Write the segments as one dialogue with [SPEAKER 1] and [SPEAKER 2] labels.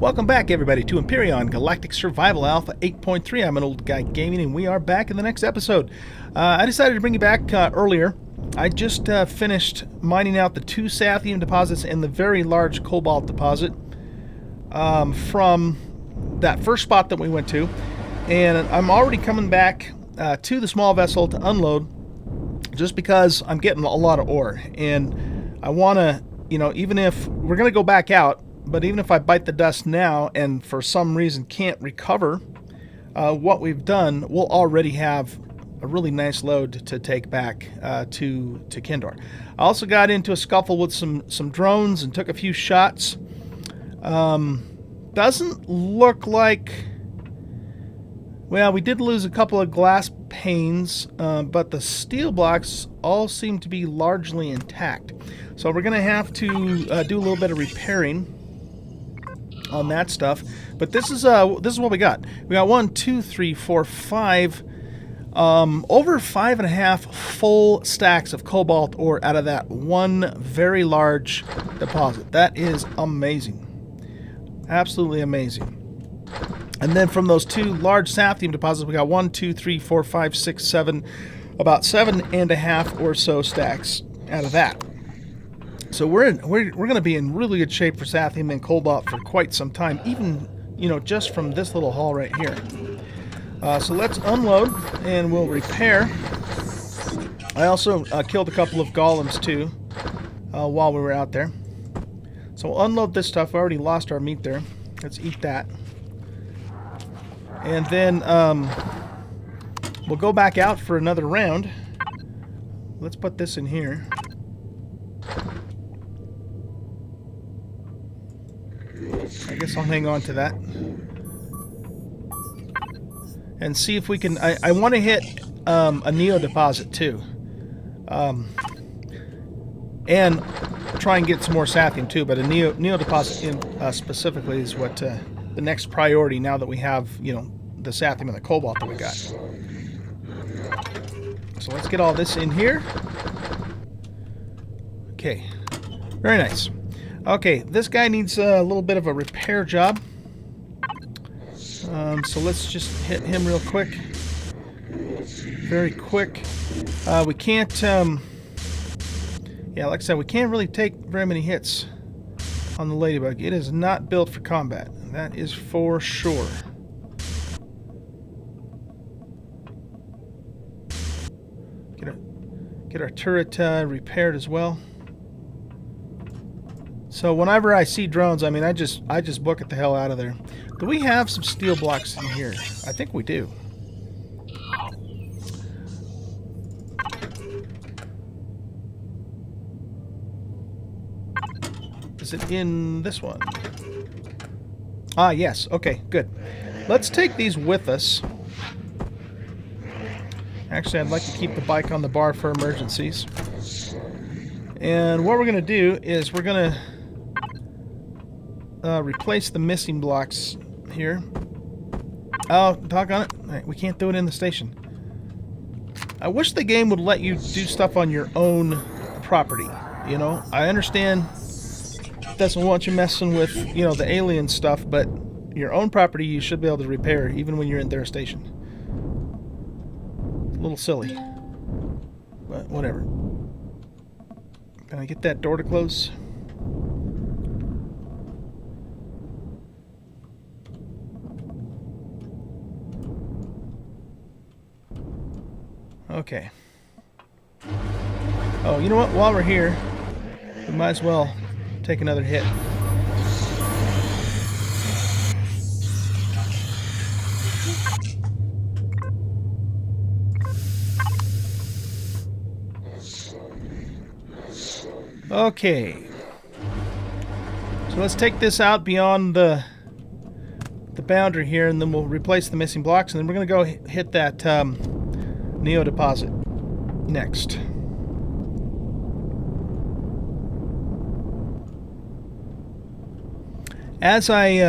[SPEAKER 1] Welcome back, everybody, to Empyrion Galactic Survival Alpha 8.3. I'm an Oldguy Gaming, and we are back in the next episode. I decided to bring you back earlier. I just finished mining out the 2 Sathium deposits and the very large Cobalt deposit from that first spot that we went to. And I'm already coming back to the small vessel to unload just because I'm getting a lot of ore. And I want to, even if we're going to go back out, but even if I bite the dust now and for some reason can't recover what we've done, we'll already have a really nice load to take back to Kindor. I also got into a scuffle with some drones and took a few shots. Doesn't look like... Well, we did lose a couple of glass panes, but the steel blocks all seem to be largely intact. So we're going to have to do a little bit of repairing on that stuff. But this is what we got. We got 1, 2, 3, 4, 5, over 5.5 full stacks of cobalt ore out of that one very large deposit. That is amazing. Absolutely amazing. And then from those 2 large Sathium deposits, we got 1, 2, 3, 4, 5, 6, 7, about 7.5 or so stacks out of that. So we're going to be in really good shape for Sathium and Cobalt for quite some time, even just from this little haul right here. So let's unload and we'll repair. I also killed a couple of golems too while we were out there. So we'll unload this stuff. We already lost our meat there. Let's eat that. And then we'll go back out for another round. Let's put this in here. I guess I'll hang on to that. And see if we can... I want to hit a Neo deposit too. And try and get some more Sathium too, but a Neo deposit specifically is what the next priority now that we have, the Sathium and the Cobalt that we got. So let's get all this in here. Okay. Very nice. Okay, this guy needs a little bit of a repair job. So let's just hit him real quick. Very quick. We can't... yeah, like I said, we can't really take very many hits on the Ladybug. It is not built for combat. That is for sure. Get our turret repaired as well. So whenever I see drones, I mean, I just book it the hell out of there. Do we have some steel blocks in here? I think we do. Is it in this one? Ah, yes. Okay, good. Let's take these with us. Actually, I'd like to keep the bike on the bar for emergencies. And what we're going to do is we're going to replace the missing blocks here. Oh, doggone it. All right, we can't do it in the station. I wish the game would let you do stuff on your own property. I understand it doesn't want you messing with, the alien stuff, but your own property you should be able to repair even when you're in their station. A little silly, but whatever. Can I get that door to close? Okay. Oh, you know what? While we're here, we might as well take another hit. Okay. So let's take this out beyond the boundary here, and then we'll replace the missing blocks, and then we're going to go hit that Neo deposit next. As I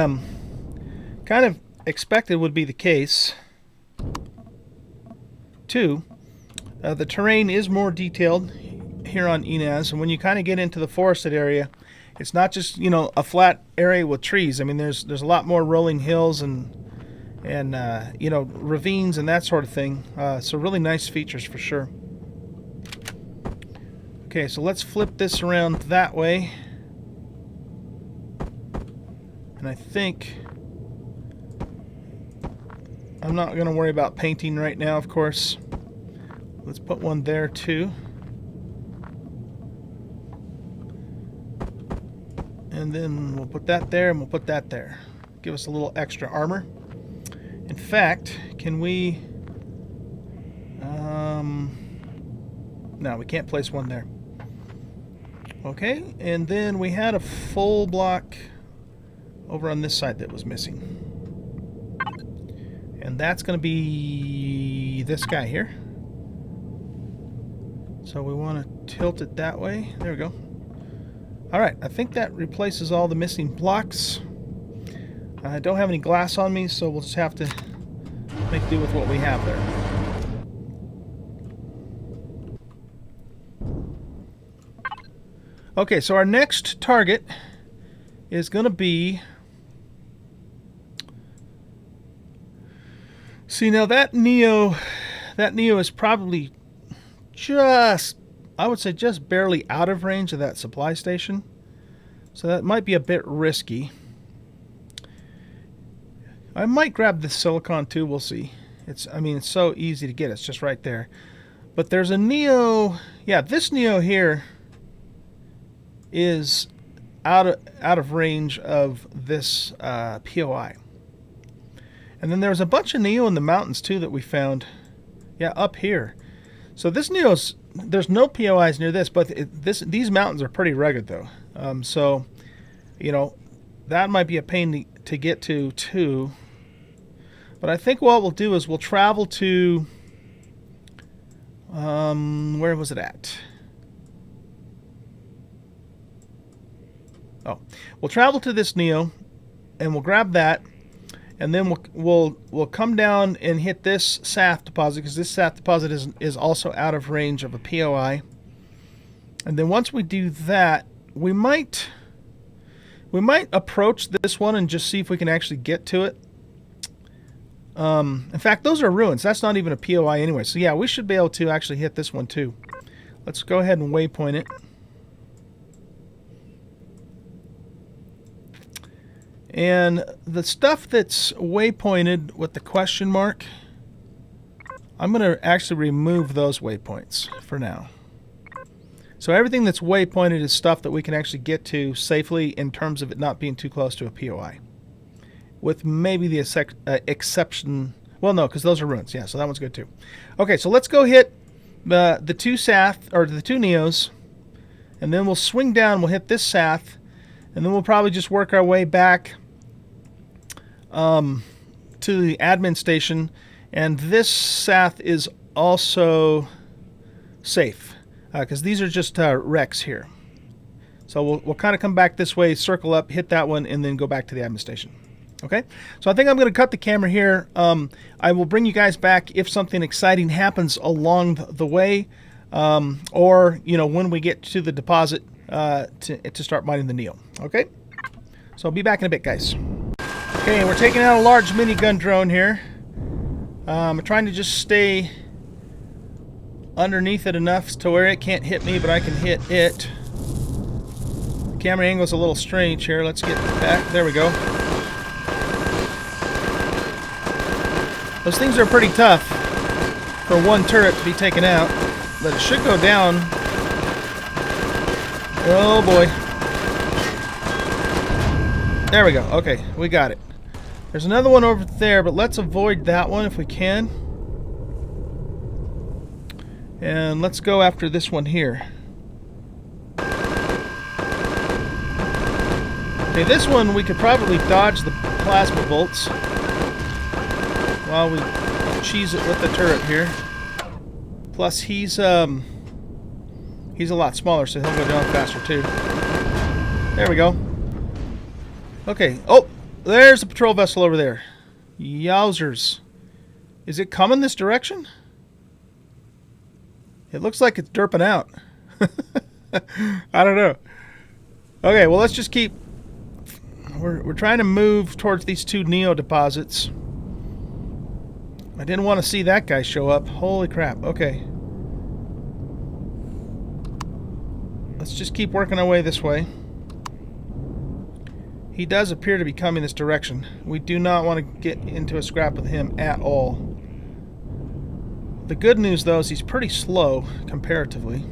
[SPEAKER 1] kind of expected would be the case, too, the terrain is more detailed here on Inez, and when you kind of get into the forested area, It's not just, you know, a flat area with trees. I mean, there's a lot more rolling hills and you know, ravines and that sort of thing. So really nice features for sure. Okay, so let's flip this around that way. And I think I'm not going to worry about painting right now, of course. Let's put one there too. And then we'll put that there and we'll put that there. Give us a little extra armor. In fact, can we... no, we can't place one there. Okay, and then we had a full block over on this side that was missing. And that's going to be this guy here. So we want to tilt it that way. There we go. Alright, I think that replaces all the missing blocks. I don't have any glass on me, so we'll just have to make do with what we have there. Okay, so our next target is going to be... See, now that Neo is probably just, I would say, just barely out of range of that supply station. So that might be a bit risky. I might grab the silicon too, we'll see. I mean, it's so easy to get, it's just right there. But there's a Neo, yeah, this Neo here is out of range of this POI. And then there's a bunch of Neo in the mountains too that we found. Yeah, up here. So this Neo's, there's no POIs near this, but these mountains are pretty rugged though. So, you know, that might be a pain to get to too. But I think what we'll do is we'll travel to, where was it at? Oh, we'll travel to this Neo, and we'll grab that, and then we'll come down and hit this SAF deposit, because this SAF deposit is also out of range of a POI. And then once we do that, we might approach this one and just see if we can actually get to it. In fact, those are ruins. That's not even a POI anyway. So yeah, we should be able to actually hit this one too. Let's go ahead and waypoint it. And the stuff that's waypointed with the question mark, I'm going to actually remove those waypoints for now. So everything that's waypointed is stuff that we can actually get to safely in terms of it not being too close to a POI. With maybe the exception... Well, no, because those are ruins. Yeah, so that one's good too. Okay, so let's go hit the two Sath, or the two Neos. And then we'll swing down, we'll hit this Sath. And then we'll probably just work our way back to the admin station. And this Sath is also safe, because these are just wrecks here. So we'll kind of come back this way, circle up, hit that one, and then go back to the admin station. Okay, so I think I'm going to cut the camera here. I will bring you guys back if something exciting happens along the way, or you know, when we get to the deposit to start mining the Neo. Okay, so I'll be back in a bit, guys. Okay, we're taking out a large minigun drone here. I'm trying to just stay underneath it enough to where it can't hit me, but I can hit it. The camera angle's a little strange here. Let's get back. There we go. Those things are pretty tough for one turret to be taken out, but it should go down. Oh boy. There we go. Okay, we got it. There's another one over there, but let's avoid that one if we can. And let's go after this one here. Okay, this one we could probably dodge the plasma bolts while we cheese it with the turret here. Plus he's a lot smaller, so he'll go down faster too. There we go. Okay. Oh, there's a patrol vessel over there. Yowzers. Is it coming this direction? It looks like it's derping out. I don't know. Okay, well, let's just keep... We're trying to move towards these two Neo deposits. I didn't want to see that guy show up. Holy crap. Okay. Let's just keep working our way this way. He does appear to be coming this direction. We do not want to get into a scrap with him at all. The good news, though, is he's pretty slow, comparatively.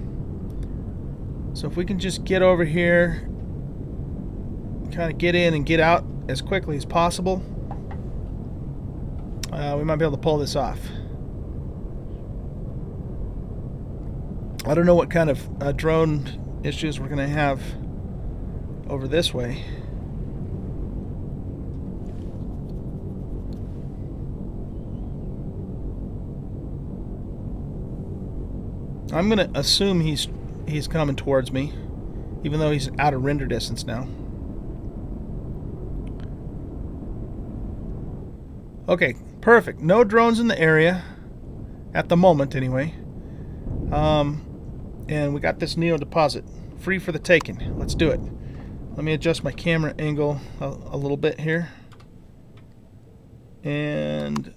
[SPEAKER 1] So if we can just get over here, kind of get in and get out as quickly as possible, we might be able to pull this off. I don't know what kind of drone issues we're going to have over this way. I'm going to assume he's coming towards me, even though he's out of render distance now. Okay, perfect. No drones in the area, at the moment anyway. And we got this Neo deposit, free for the taking. Let's do it. Let me adjust my camera angle a little bit here. And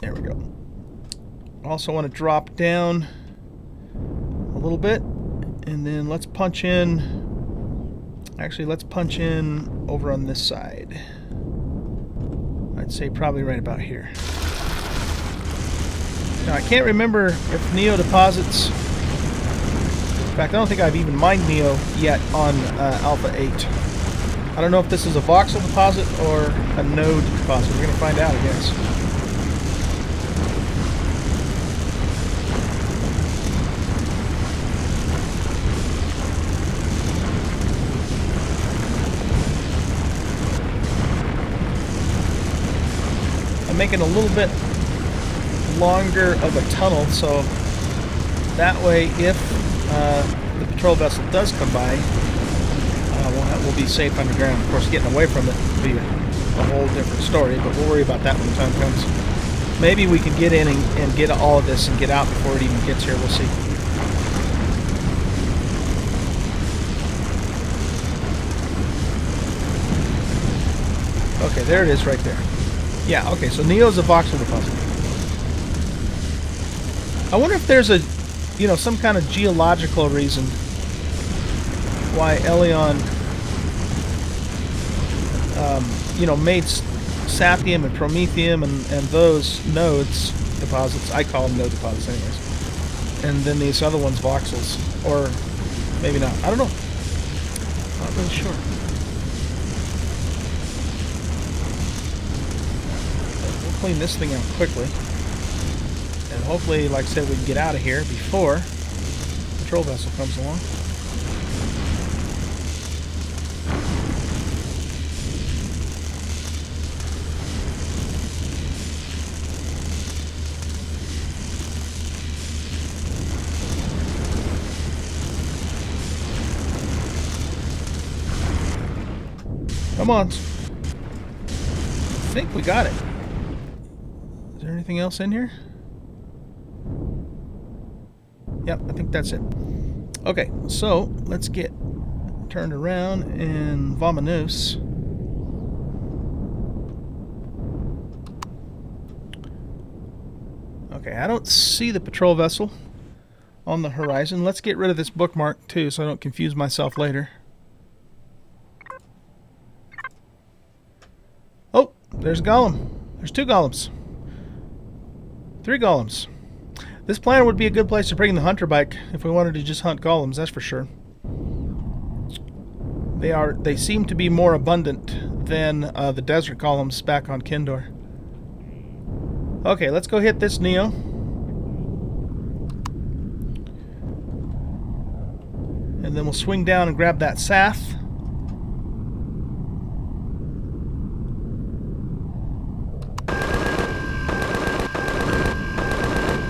[SPEAKER 1] there we go. Also want to drop down a little bit, and then let's punch in. Actually, let's punch in over on this side. I'd say probably right about here. Now, I can't remember if Neo deposits... In fact, I don't think I've even mined Neo yet on Alpha 8. I don't know if this is a voxel deposit or a node deposit. We're going to find out, I guess. I'm making a little bit longer of a tunnel, so that way if the patrol vessel does come by, we'll be safe underground. Of course, getting away from it will be a whole different story, but we'll worry about that when the time comes. Maybe we can get in and get all of this and get out before it even gets here. We'll see. Okay, there it is right there. Yeah, okay, so Neo's a voxel deposit. I wonder if there's some kind of geological reason why Empyrion, made Sappium and Promethium and those nodes deposits. I call them node deposits anyways. And then these other ones voxels. Or maybe not. I don't know. Not really sure. We'll clean this thing out quickly. And hopefully, like I said, we can get out of here before the patrol vessel comes along. Come on. I think we got it. Is there anything else in here? Yep, I think that's it. Okay, so let's get turned around and vamonos. Okay, I don't see the patrol vessel on the horizon. Let's get rid of this bookmark too so I don't confuse myself later. Oh, there's a golem. There's 2 golems. 3 golems. This planet would be a good place to bring the hunter bike if we wanted to just hunt golems, that's for sure. They seem to be more abundant than the desert golems back on Kindor. Okay, let's go hit this Neo. And then we'll swing down and grab that Sath.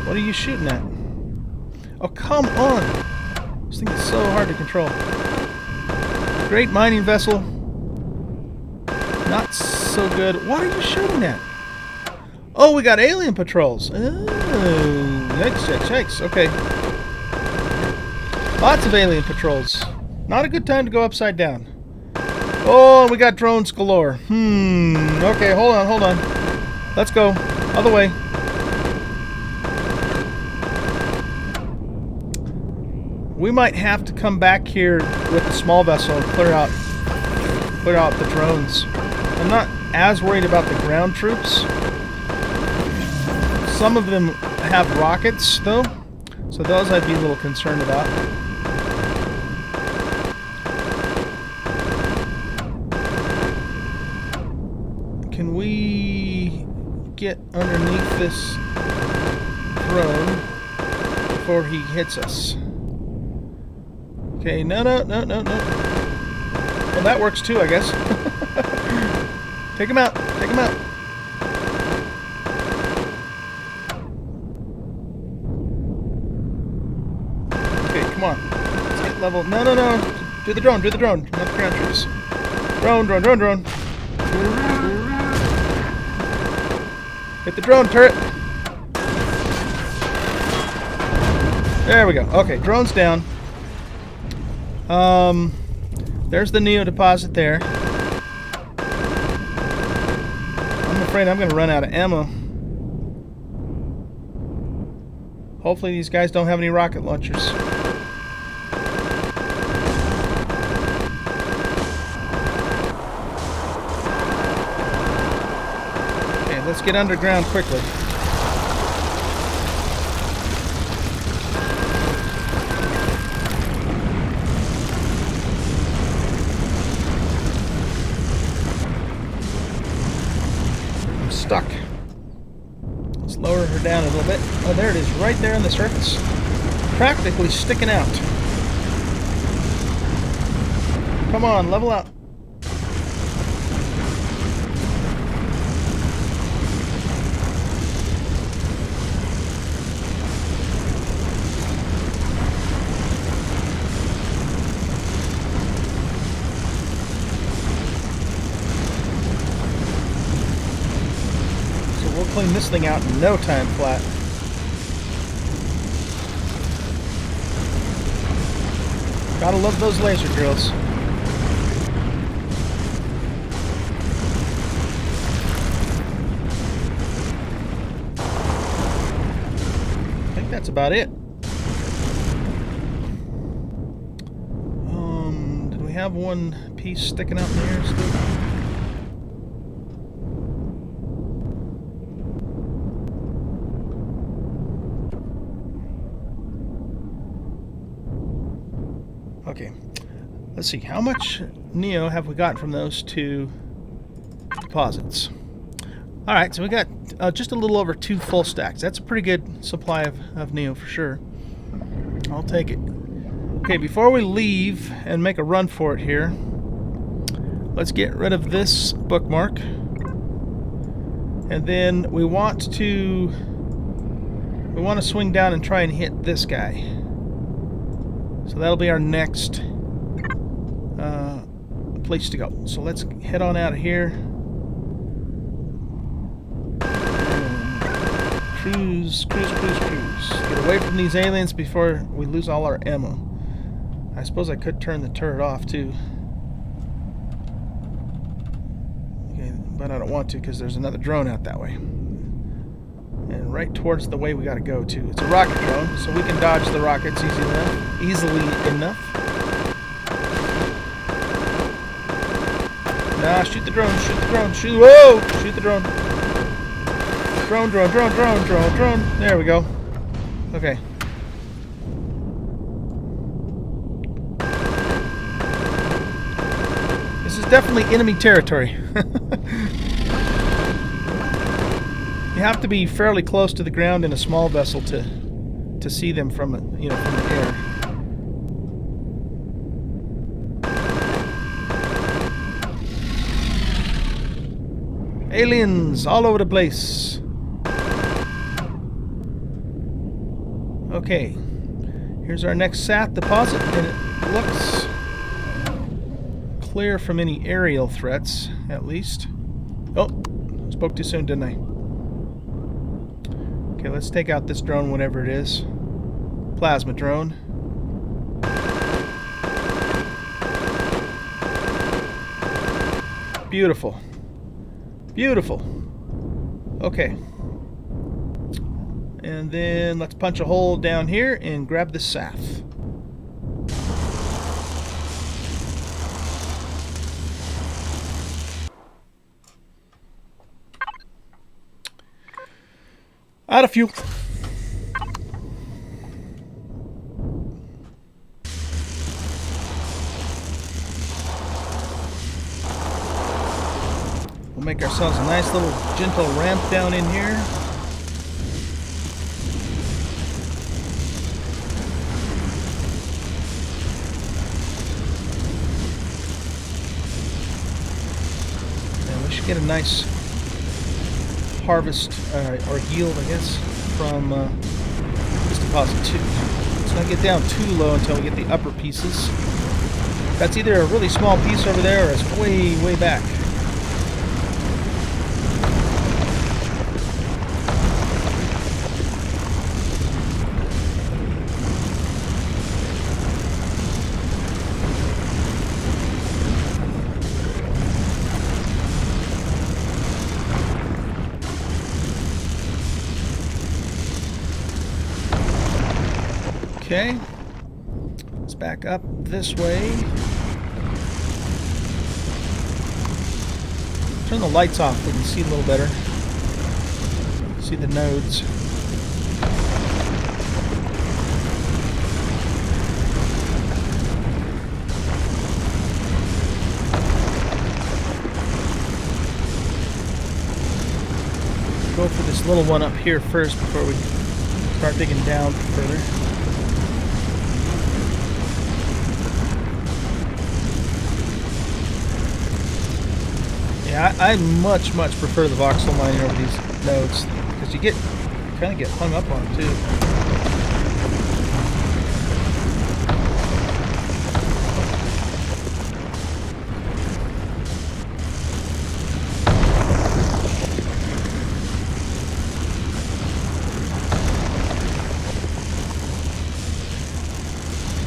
[SPEAKER 1] What are you shooting at? Oh, come on! This thing is so hard to control. Great mining vessel. Not so good. What are you shooting at? Oh, we got alien patrols. Oh, yikes, yikes, yikes. Okay. Lots of alien patrols. Not a good time to go upside down. Oh, we got drones galore. Okay, hold on. Let's go. Other way. We might have to come back here with a small vessel and clear out the drones. I'm not as worried about the ground troops. Some of them have rockets, though, so those I'd be a little concerned about. Can we get underneath this drone before he hits us? Okay, no. Well, that works too, I guess. Take him out. Okay, come on. Let's get level. No. Do the drone. Not the ground troops. Drone. Hit the drone turret. There we go. Okay, drone's down. There's the Neo deposit there. I'm afraid I'm going to run out of ammo. Hopefully these guys don't have any rocket launchers. Okay, let's get underground quickly. Stuck. Let's lower her down a little bit. Oh, there it is, right there on the surface. Practically sticking out. Come on, level out. We'll clean this thing out in no time flat. Gotta love those laser drills. I think that's about it. Did we have one piece sticking out in the air still? Okay, let's see, how much Neo have we got from those two deposits? Alright, so we got just a little over 2 full stacks. That's a pretty good supply of Neo for sure. I'll take it. Okay, before we leave and make a run for it here, let's get rid of this bookmark. And then we want to swing down and try and hit this guy. So that'll be our next place to go. So let's head on out of here. Cruise. Get away from these aliens before we lose all our ammo. I suppose I could turn the turret off too. Okay, but I don't want to because there's another drone out that way. And right towards the way we gotta go to. It's a rocket drone, so we can dodge the rockets easily enough. Nah, shoot the drone. Whoa! Shoot the drone. Drone. There we go. Okay. This is definitely enemy territory. You have to be fairly close to the ground in a small vessel to see them from the air. Aliens all over the place. Okay, here's our next SAT deposit, and it looks clear from any aerial threats, at least. Oh, spoke too soon, didn't I? Okay, let's take out this drone, whatever it is. Plasma drone. Beautiful. Beautiful. Okay. And then let's punch a hole down here and grab the saph. Out of fuel. We'll make ourselves a nice little gentle ramp down in here. And we should get a nice harvest or yield, I guess, from this deposit too. Let's not get down too low until we get the upper pieces. That's either a really small piece over there or it's way, way back. Okay, let's back up this way. Turn the lights off so we can see a little better. See the nodes. Go for this little one up here first before we start digging down further. Yeah, I much prefer the voxel mining over these nodes because you kind of get hung up on them too.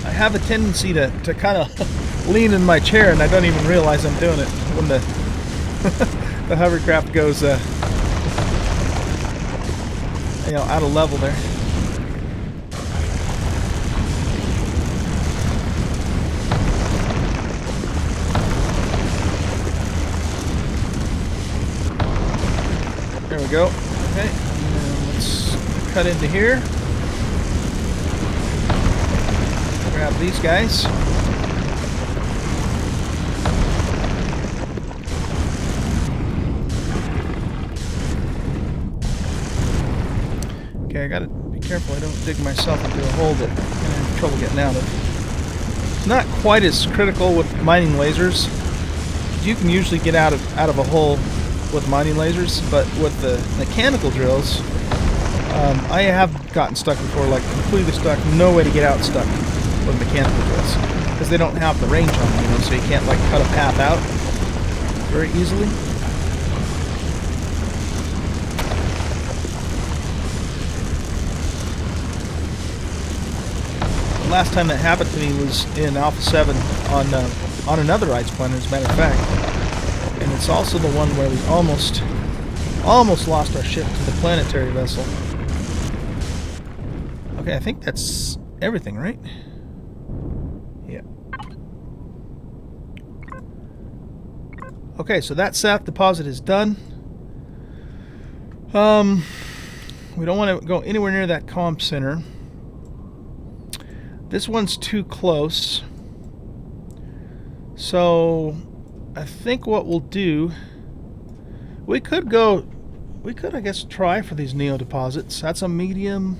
[SPEAKER 1] I have a tendency to kind of lean in my chair and I don't even realize I'm doing it when the the hovercraft goes, out of level there. There we go. Okay, and let's cut into here. Grab these guys. Okay, I gotta be careful I don't dig myself into a hole that I'm gonna have trouble getting out of. It's not quite as critical with mining lasers. You can usually get out of a hole with mining lasers, but with the mechanical drills, I have gotten stuck before, like completely stuck, no way to get out stuck with mechanical drills. Because they don't have the range on them, so you can't like cut a path out very easily. Last time that happened to me was in Alpha 7 on another ice planet, as a matter of fact. And it's also the one where we almost lost our ship to the planetary vessel. Okay, I think that's everything, right? Yeah. Okay, so that saph deposit is done. We don't want to go anywhere near that comm center. This one's too close. So I think what we'll do, we could I guess try for these neo deposits. That's a medium,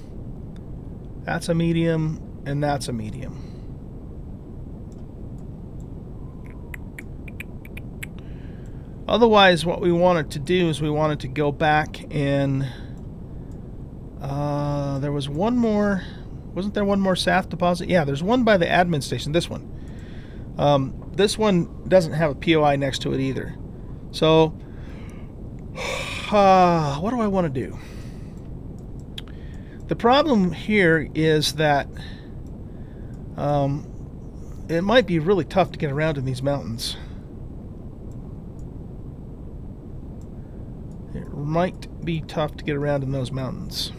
[SPEAKER 1] that's a medium, and that's a medium. Otherwise, what we wanted to do is we wanted to go back and there was one more. Wasn't there one more saph deposit? Yeah, there's one by the admin station. This one. This one doesn't have a POI next to it either. So, what do I want to do? The problem here is that it might be really tough to get around in these mountains. might be tough to get around in those mountains.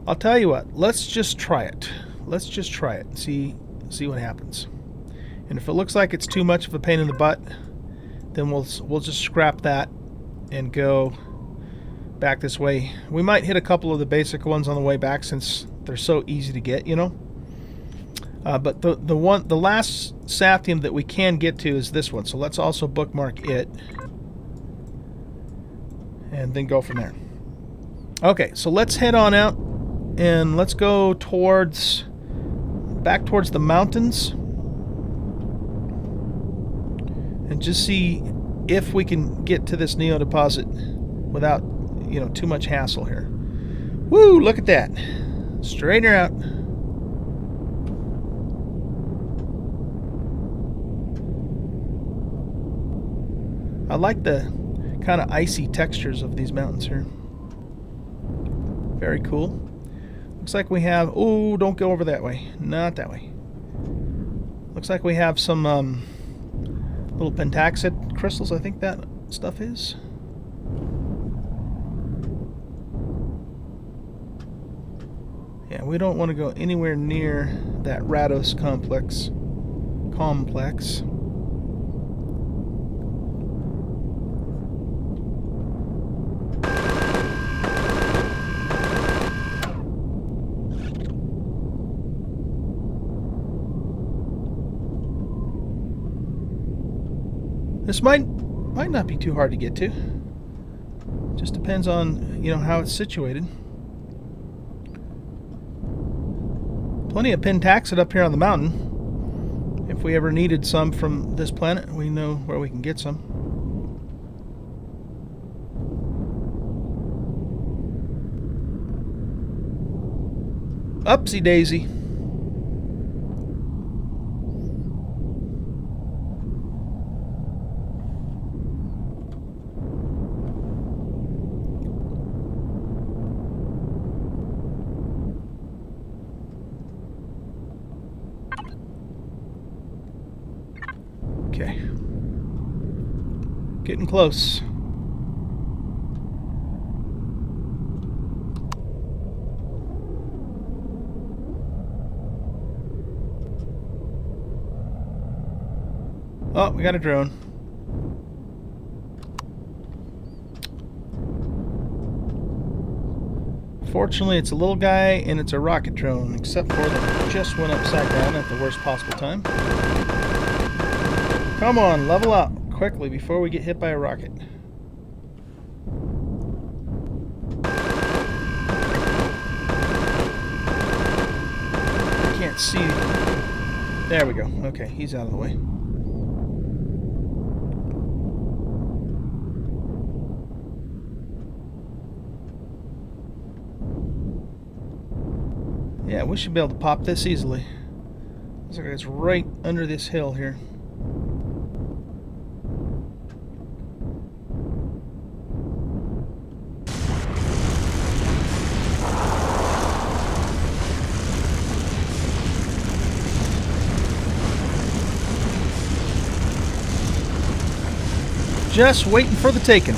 [SPEAKER 1] I'll tell you what, let's just try it. Let's just try it and see what happens. And if it looks like it's too much of a pain in the butt, then we'll just scrap that and go back this way. We might hit a couple of the basic ones on the way back since they're so easy to get, you know. But the last Sathium that we can get to is this one. So let's also bookmark it and then go from there. Okay, so let's head on out and let's go back towards the mountains and just see if we can get to this Neo deposit without, you know, too much hassle here. Woo, look at that. Straighten her out. I like the kind of icy textures of these mountains here. Very cool. Looks like we have... Oh, don't go over that way. Not that way. Looks like we have some little pentaxid crystals, I think that stuff is. Yeah, we don't want to go anywhere near that Rados complex. This might not be too hard to get to. Just depends on, you know, how it's situated. Plenty of pentaxid up here on the mountain. If we ever needed some from this planet, we know where we can get some. Upsy daisy. Okay. Getting close. Oh, we got a drone. Fortunately, it's a little guy and it's a rocket drone, except for that it just went upside down at the worst possible time. Come on, level up quickly before we get hit by a rocket. I can't see. There we go. Okay, he's out of the way. Yeah, we should be able to pop this easily. Looks like it's right under this hill here. Just waiting for the taking.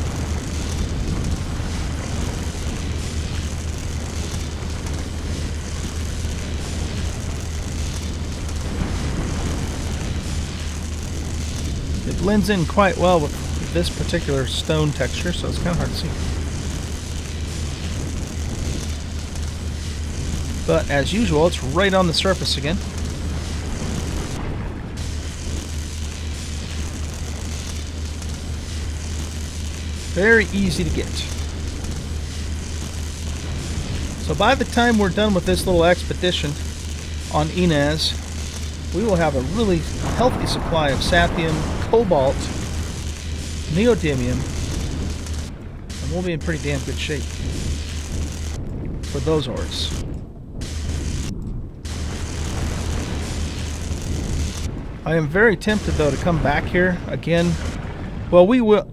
[SPEAKER 1] It blends in quite well with this particular stone texture, so it's kind of hard to see. But as usual, it's right on the surface again. Very easy to get. So by the time we're done with this little expedition on Inez, we will have a really healthy supply of Sathium, Cobalt, Neodymium, and we'll be in pretty damn good shape for those ores. I am very tempted though to come back here again. Well, we will.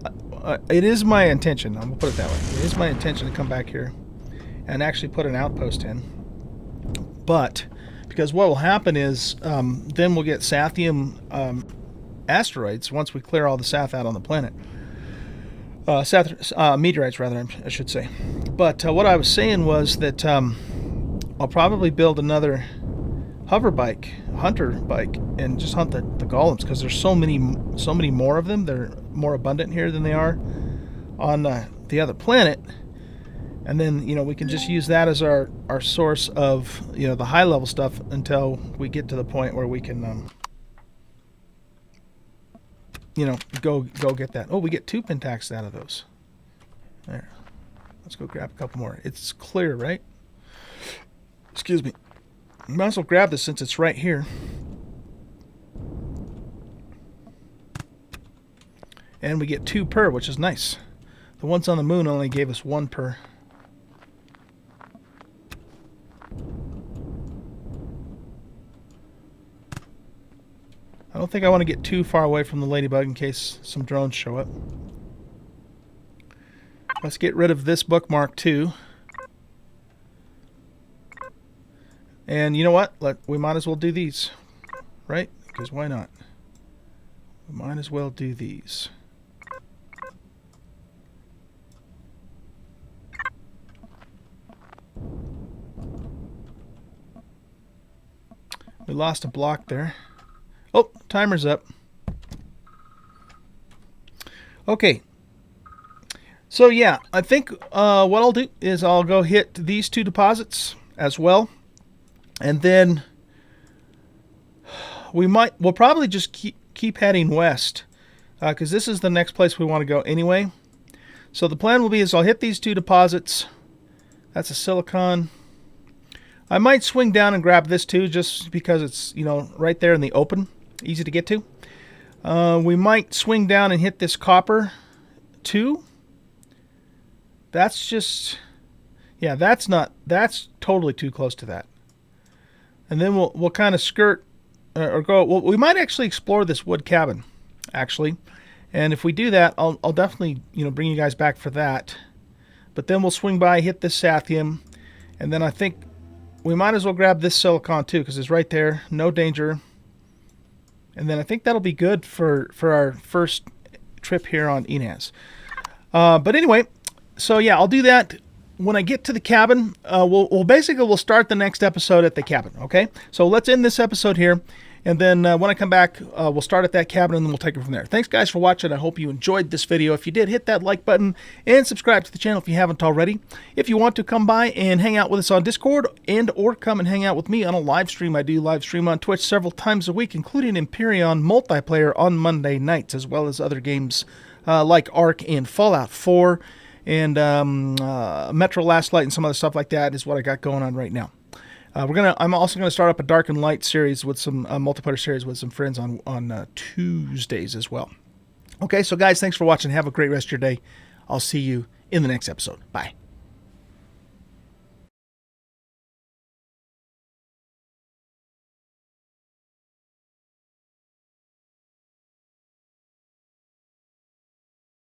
[SPEAKER 1] It is my intention, I'm going to put it that way, it is my intention to come back here and actually put an outpost in. But, because what will happen is, then we'll get Sathium asteroids once we clear all the Sath out on the planet. Meteorites, rather, I should say. But what I was saying was that I'll probably build another hunter bike, and just hunt the golems, because there's so many more of them. They're more abundant here than they are on the other planet. And then, we can just use that as our source of, the high level stuff until we get to the point where we can, go get that. Oh, we get 2 pentax out of those. There. Let's go grab a couple more. It's clear, right? Excuse me. Might as well grab this since it's right here. And we get 2 per, which is nice. The ones on the moon only gave us 1 per. I don't think I want to get too far away from the ladybug in case some drones show up. Let's get rid of this bookmark too. And you know what? We might as well do these, right? Because why not? We might as well do these. We lost a block there. Oh, timer's up. Okay. So yeah, I think what I'll do is I'll go hit these 2 deposits as well. And then we'll probably just keep heading west, because this is the next place we want to go anyway. So the plan will be is I'll hit these 2 deposits. That's a silicon. I might swing down and grab this too, just because it's, right there in the open, easy to get to. We might swing down and hit this copper too. That's just, yeah, that's totally too close to that. And then we'll kind of skirt or go. Well, we might actually explore this wood cabin, actually. And if we do that, I'll definitely bring you guys back for that. But then we'll swing by, hit this Sathium, and then I think we might as well grab this silicon too, because it's right there, no danger. And then I think that'll be good for our first trip here on Enaz. But anyway, so yeah, I'll do that. When I get to the cabin, we'll start the next episode at the cabin, okay? So let's end this episode here, and then when I come back, we'll start at that cabin, and then we'll take it from there. Thanks, guys, for watching. I hope you enjoyed this video. If you did, hit that like button and subscribe to the channel if you haven't already. If you want to come by and hang out with us on Discord or come and hang out with me on a live stream, I do live stream on Twitch several times a week, including Empyrion multiplayer on Monday nights, as well as other games like Ark and Fallout 4. And Metro Last Light and some other stuff like that is what I got going on right now. I'm also gonna start up a Dark and Light series with some multiplayer series with some friends on Tuesdays as well. Okay, so guys, thanks for watching. Have a great rest of your day. I'll see you in the next episode. Bye.